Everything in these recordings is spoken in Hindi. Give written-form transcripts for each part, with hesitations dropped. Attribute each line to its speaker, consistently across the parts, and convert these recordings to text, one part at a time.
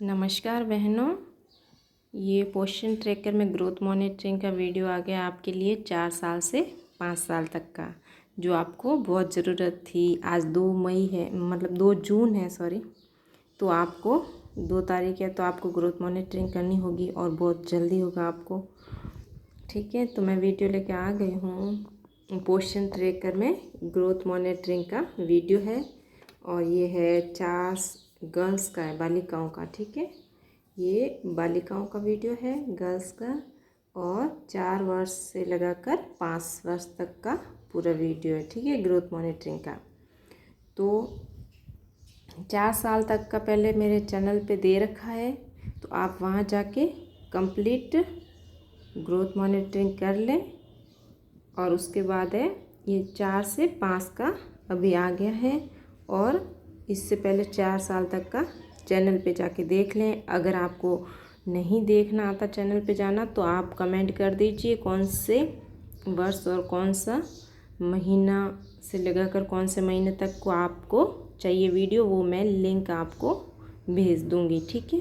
Speaker 1: नमस्कार बहनों, ये पोषण ट्रैकर में ग्रोथ मॉनिटरिंग का वीडियो आ गया आपके लिए 4 साल से 5 साल तक का, जो आपको बहुत ज़रूरत थी। आज 2 मई है, मतलब 2 जून है, सॉरी। तो आपको 2 तारीख है, तो आपको ग्रोथ मॉनिटरिंग करनी होगी और बहुत जल्दी होगा आपको। ठीक है, तो मैं वीडियो लेके आ गई हूँ। पोषण ट्रैकर में ग्रोथ मॉनिटरिंग का वीडियो है और ये है 4 गर्ल्स का है, बालिकाओं का। ठीक है, ये बालिकाओं का वीडियो है, गर्ल्स का, और 4 वर्ष से लगाकर 5 वर्ष तक का पूरा वीडियो है। ठीक है, ग्रोथ मॉनिटरिंग का। तो 4 साल तक का पहले मेरे चैनल पे दे रखा है, तो आप वहाँ जाके कंप्लीट ग्रोथ मॉनिटरिंग कर लें। और उसके बाद है ये 4 से 5 का अभी आ गया है, और इससे पहले 4 साल तक का चैनल पे जाके देख लें। अगर आपको नहीं देखना आता चैनल पे जाना, तो आप कमेंट कर दीजिए कौन से वर्ष और कौन सा महीना से लगाकर कौन से महीने तक को आपको चाहिए वीडियो, वो मैं लिंक आपको भेज दूँगी। ठीक है,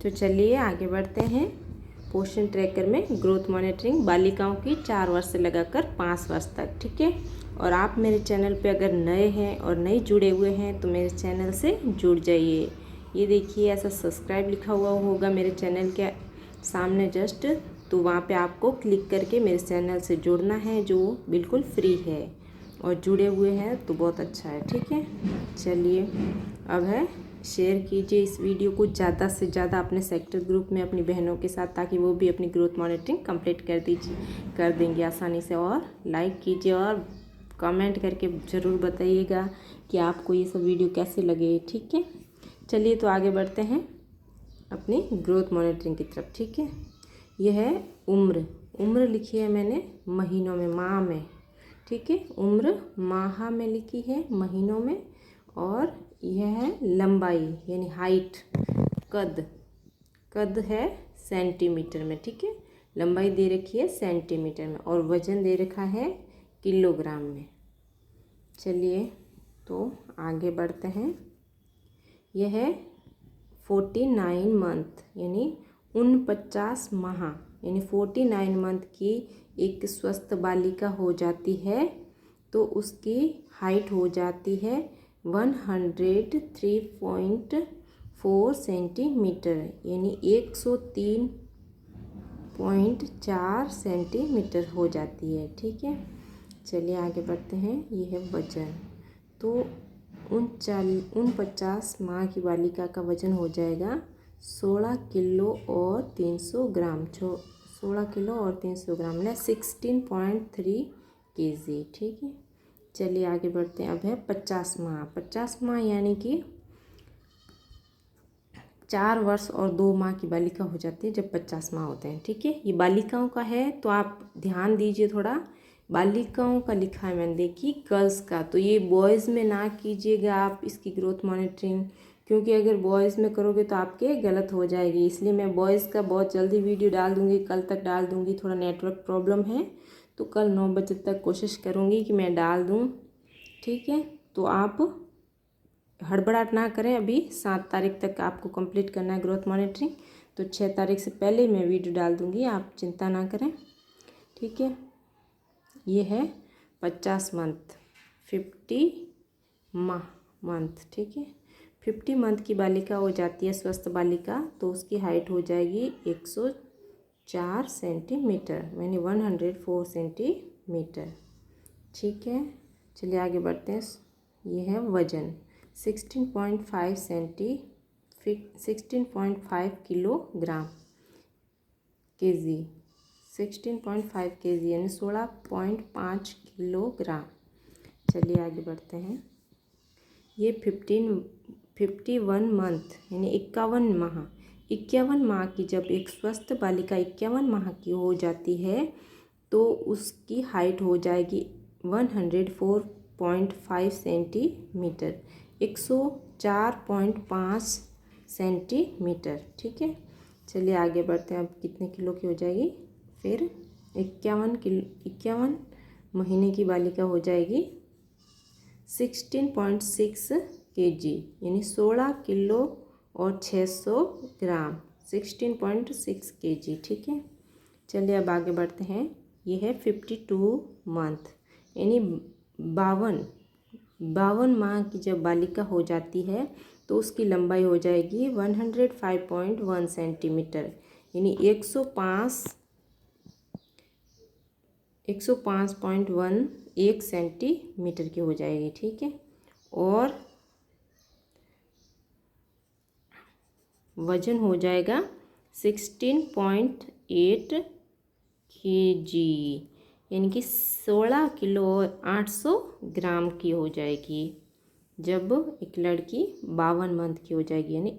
Speaker 1: तो चलिए आगे बढ़ते हैं। पोषण ट्रैकर में ग्रोथ मॉनिटरिंग बालिकाओं की 4 वर्ष से लगाकर 5 वर्ष तक। ठीक है, और आप मेरे चैनल पे अगर नए हैं और नए जुड़े हुए हैं तो मेरे चैनल से जुड़ जाइए। ये देखिए, ऐसा सब्सक्राइब लिखा हुआ होगा मेरे चैनल के सामने जस्ट, तो वहाँ पे आपको क्लिक करके मेरे चैनल से जुड़ना है, जो बिल्कुल फ्री है। और जुड़े हुए हैं तो बहुत अच्छा है। ठीक है, चलिए अब है शेयर कीजिए इस वीडियो को ज़्यादा से ज़्यादा अपने सेक्टर ग्रुप में अपनी बहनों के साथ, ताकि वो भी अपनी ग्रोथ मॉनिटरिंग कंप्लीट कर देंगी आसानी से। और लाइक कीजिए और कमेंट करके ज़रूर बताइएगा कि आपको ये सब वीडियो कैसे लगे। ठीक है, चलिए तो आगे बढ़ते हैं अपनी ग्रोथ मॉनिटरिंग की तरफ। ठीक है, यह है उम्र लिखी है मैंने महीनों में, माह में। ठीक है, उम्र माह में लिखी है, महीनों में। और यह है लंबाई यानी हाइट, कद है सेंटीमीटर में। ठीक है, लंबाई दे रखी है सेंटीमीटर में, और वज़न दे रखा है किलोग्राम में। चलिए तो आगे बढ़ते हैं। यह है 49 मंथ यानी 49 माह, यानी 49 मंथ की एक स्वस्थ बालिका हो जाती है, तो उसकी हाइट हो जाती है 103.4 सेंटीमीटर, यानी 103.4 सेंटीमीटर हो जाती है। ठीक है, चलिए आगे बढ़ते हैं। ये है वजन। तो 49 माह की बालिका का वजन हो जाएगा 16 किलो और 300 ग्राम। 16 किलो और 300 ग्राम ने 16.3 kg। ठीक है, चलिए आगे बढ़ते हैं। अब है 50 माह। 50 माह यानी कि 4 वर्ष और 2 माह की बालिका हो जाती है जब 50 माह होते हैं। ठीक है, ये बालिकाओं का है, तो आप ध्यान दीजिए थोड़ा। बालिकाओं का लिखा है मैंने, देखिए गर्ल्स का, तो ये बॉयज़ में ना कीजिएगा आप इसकी ग्रोथ मॉनिटरिंग, क्योंकि अगर बॉयज़ में करोगे तो आपके गलत हो जाएगी। इसलिए मैं बॉयज़ का बहुत जल्दी वीडियो डाल दूँगी, कल तक डाल दूँगी। थोड़ा नेटवर्क प्रॉब्लम है, तो कल 9 बजे तक कोशिश करूँगी कि मैं डाल दूँ। ठीक है, तो आप हड़बड़ाहट ना करें। अभी 7 तारीख तक आपको कंप्लीट करना है ग्रोथ मॉनिटरिंग, तो 6 तारीख से पहले मैं वीडियो डाल दूँगी, आप चिंता ना करें। ठीक है, ये है 50 मंथ, 50 मंथ। ठीक है, 50 मंथ की बालिका हो जाती है स्वस्थ बालिका, तो उसकी हाइट हो जाएगी 104 सेंटीमीटर, यानी 104 सेंटीमीटर। ठीक है, चलिए आगे बढ़ते हैं। ये है वजन 16.5 किलोग्राम, केजी, 16.5 kg यानी 16.5 किलोग्राम। चलिए आगे बढ़ते हैं। ये 51 मंथ यानी 51 माह की जब एक स्वस्थ बालिका 51 माह की हो जाती है, तो उसकी हाइट हो जाएगी 104.5 सेंटीमीटर, 104.5 सेंटीमीटर। ठीक है, चलिए आगे बढ़ते हैं। अब कितने किलो की हो जाएगी? फिर 51 महीने की बालिका हो जाएगी 16.6 kg, यानी 16 किलो और 600 ग्राम 16.6 kg। ठीक है, चलिए अब आगे बढ़ते हैं। ये है 52 मंथ यानी 52 माह की जब बालिका हो जाती है तो उसकी लंबाई हो जाएगी 105.1 सेंटीमीटर यानी 105.1 सेंटीमीटर की हो जाएगी। ठीक है, और वजन हो जाएगा 16.8 kg यानी कि 16 किलो और 800 ग्राम की हो जाएगी जब एक लड़की 52 मंथ की हो जाएगी। यानी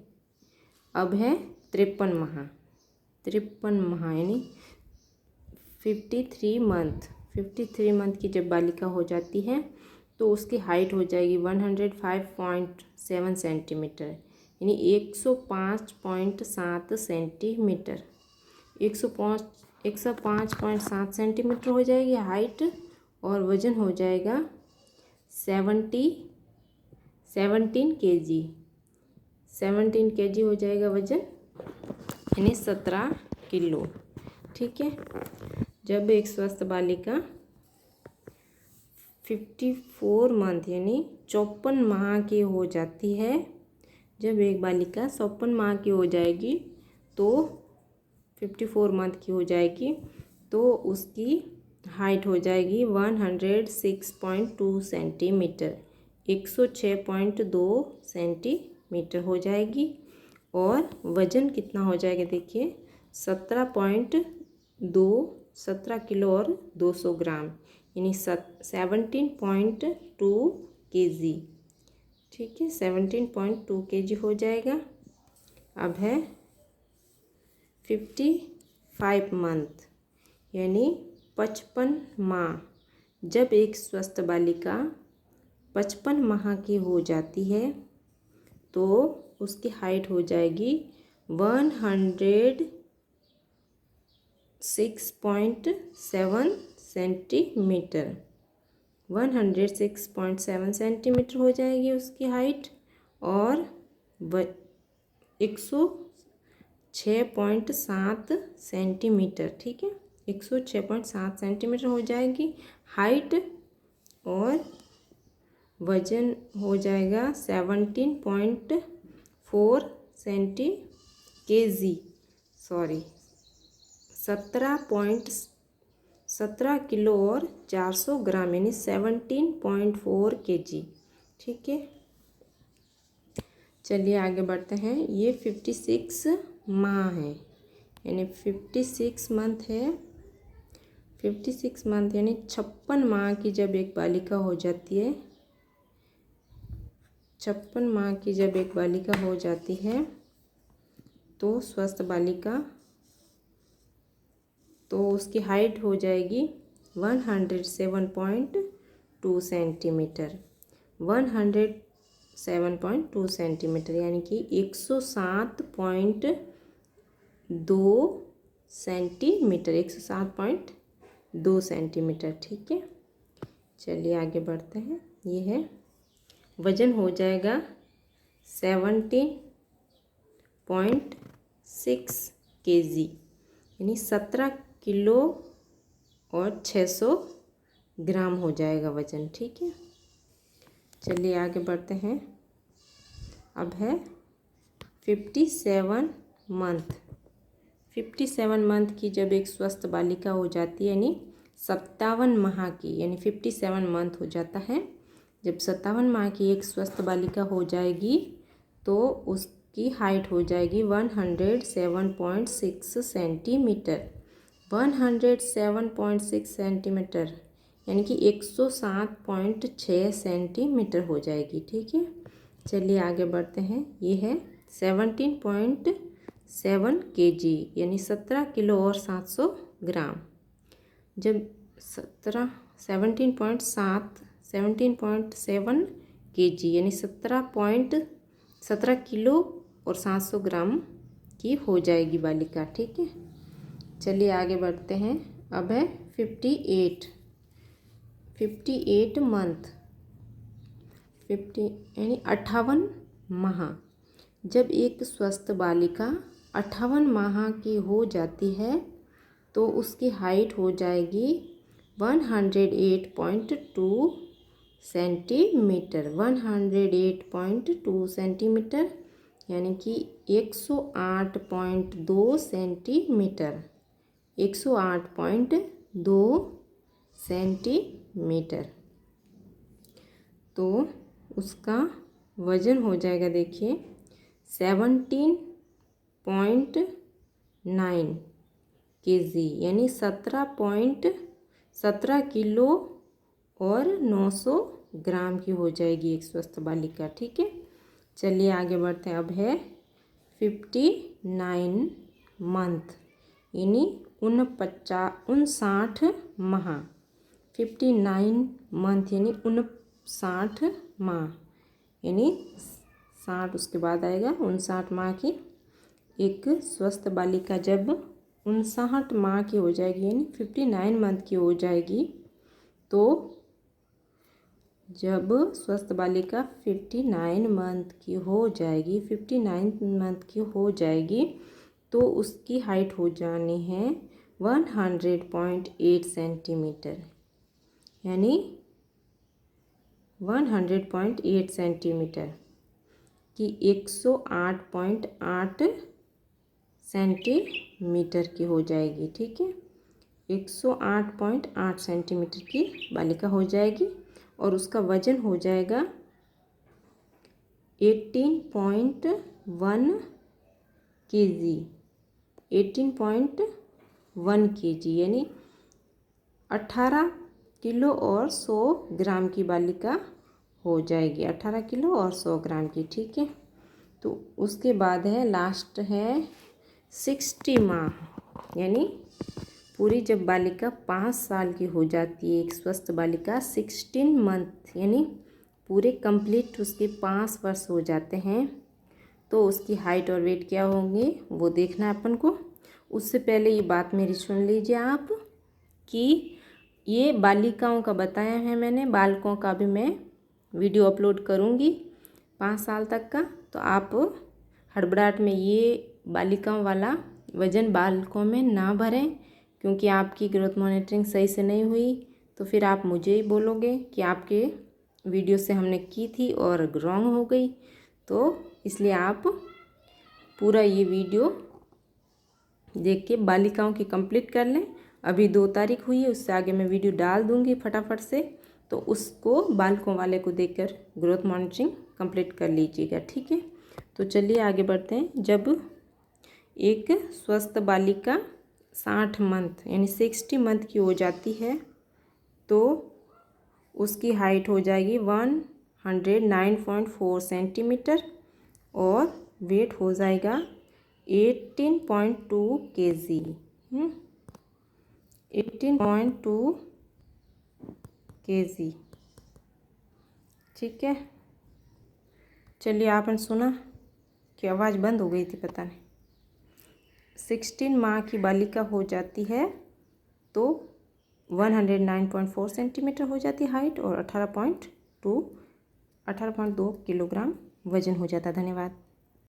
Speaker 1: अब है 53 माह यानी 53 मंथ की जब बालिका हो जाती है तो उसकी हाइट हो जाएगी 105.7 सेंटीमीटर यानी 105.7 सेंटीमीटर 105.7 सेंटीमीटर हो जाएगी हाइट, और वज़न हो जाएगा 17 kg हो जाएगा वज़न यानी 17 किलो। ठीक है, जब एक स्वस्थ बालिका 54 मंथ यानी 54 माह की हो जाती है, जब एक बालिका 54 माह की हो जाएगी तो 54 मंथ की हो जाएगी तो उसकी हाइट हो जाएगी 106.2 सेंटीमीटर 106.2 सेंटीमीटर हो जाएगी, और वज़न कितना हो जाएगा देखिए 17 किलो और 200 ग्राम यानी 17.2 kg। ठीक है, 17.2 kg हो जाएगा। अब है 55 मंथ यानी 55 माह, जब एक स्वस्थ बालिका 55 माह की हो जाती है तो उसकी हाइट हो जाएगी 106.7 सेंटीमीटर 106.7 सेंटीमीटर हो जाएगी उसकी हाइट, और 106.7 सेंटीमीटर। ठीक है, 106.7 सेंटीमीटर हो जाएगी हाइट, और वज़न हो जाएगा 17.4 17 किलो और 400 ग्राम यानी 17.4 kg। ठीक है, चलिए आगे बढ़ते हैं। ये 56 माह है यानी 56 मंथ है। 56 मंथ यानी 56 माह की जब एक बालिका हो जाती है 56 माह की जब एक बालिका हो जाती है तो स्वस्थ बालिका तो उसकी हाइट हो जाएगी 107.2 सेंटीमीटर 107.2 सेंटीमीटर यानी कि 107.2 सेंटीमीटर 107.2 सेंटीमीटर। ठीक है, चलिए आगे बढ़ते हैं। ये है वज़न हो जाएगा 17.6 kg यानी 17 किलो और 600 ग्राम हो जाएगा वज़न। ठीक है, चलिए आगे बढ़ते हैं। अब है 57 मंथ 57 मंथ की जब एक स्वस्थ बालिका हो जाती है यानी 57 माह की यानी 57 मंथ हो जाता है। जब 57 माह की एक स्वस्थ बालिका हो जाएगी तो उसकी हाइट हो जाएगी 107.6 सेंटीमीटर 107.6 सेंटीमीटर यानी कि 107.6 सेंटीमीटर हो जाएगी। ठीक है, चलिए आगे बढ़ते हैं। ये है 17.7 kg यानी 17 किलो और 700 ग्राम। जब 17.7 kg यानी 17 किलो और 700 ग्राम की हो जाएगी बालिका। ठीक है, चलिए आगे बढ़ते हैं। अब है 58 मंथ 50 यानी 58 माह जब एक स्वस्थ बालिका 58 माह की हो जाती है तो उसकी हाइट हो जाएगी 108.2 सेंटीमीटर। 108.2 सेंटीमीटर यानी कि 108.2 सेंटीमीटर। 108.2 सेंटीमीटर। तो उसका वज़न हो जाएगा, देखिए 17.9 केजी यानी 17 किलो और 900 ग्राम की हो जाएगी एक स्वस्थ बालिका। ठीक है, चलिए आगे बढ़ते हैं। अब है 59 मंथ यानी 59 माह। 59 मंथ यानी 59 माह यानी 60 उसके बाद आएगा 59 माह की एक स्वस्थ बालिका जब 59 माह की हो जाएगी यानी 59 मंथ की हो जाएगी, तो जब स्वस्थ बालिका 59 मंथ की हो जाएगी, 59 मंथ की हो जाएगी तो उसकी हाइट हो जानी है 100.8 सेंटीमीटर यानी 100.8 सेंटीमीटर की 108.8 सेंटीमीटर की हो जाएगी। ठीक है, 108.8 सेंटीमीटर की बालिका हो जाएगी और उसका वजन हो जाएगा 18.1 केजी। 18.1 केजी यानी 18 किलो और 100 ग्राम की बालिका हो जाएगी। 18 किलो और 100 ग्राम की। ठीक है, तो उसके बाद है लास्ट है 60 माह यानी पूरी जब बालिका 5 साल की हो जाती है, एक स्वस्थ बालिका 16 मंथ यानी पूरे कंप्लीट उसके 5 वर्ष हो जाते हैं, तो उसकी हाइट और वेट क्या होंगे वो देखना है अपन को। उससे पहले ये बात मेरी सुन लीजिए आप कि ये बालिकाओं का बताया है मैंने, बालकों का भी मैं वीडियो अपलोड करूँगी 5 साल तक का। तो आप हड़बड़ाहट में ये बालिकाओं वाला वज़न बालकों में ना भरें, क्योंकि आपकी ग्रोथ मॉनिटरिंग सही से नहीं हुई तो फिर आप मुझे ही बोलोगे कि आपके वीडियो से हमने की थी और रॉन्ग हो गई। तो इसलिए आप पूरा ये वीडियो देख के बालिकाओं की कंप्लीट कर लें। अभी 2 तारीख हुई है, उससे आगे मैं वीडियो डाल दूँगी फटाफट से, तो उसको बालकों वाले को देखकर ग्रोथ मॉनिटरिंग कंप्लीट कर लीजिएगा। ठीक है, तो चलिए आगे बढ़ते हैं। जब एक स्वस्थ बालिका 60 मंथ यानी 60 मंथ की हो जाती है तो उसकी हाइट हो जाएगी 109.4 सेंटीमीटर और वेट हो जाएगा 18.2 केजी। 18.2 केजी। ठीक है, चलिए आपने सुना कि आवाज़ बंद हो गई थी, पता नहीं। 16 माह की बालिका हो जाती है तो 109.4 सेंटीमीटर हो जाती है हाइट और 18.2 किलोग्राम वज़न हो जाता है। धन्यवाद।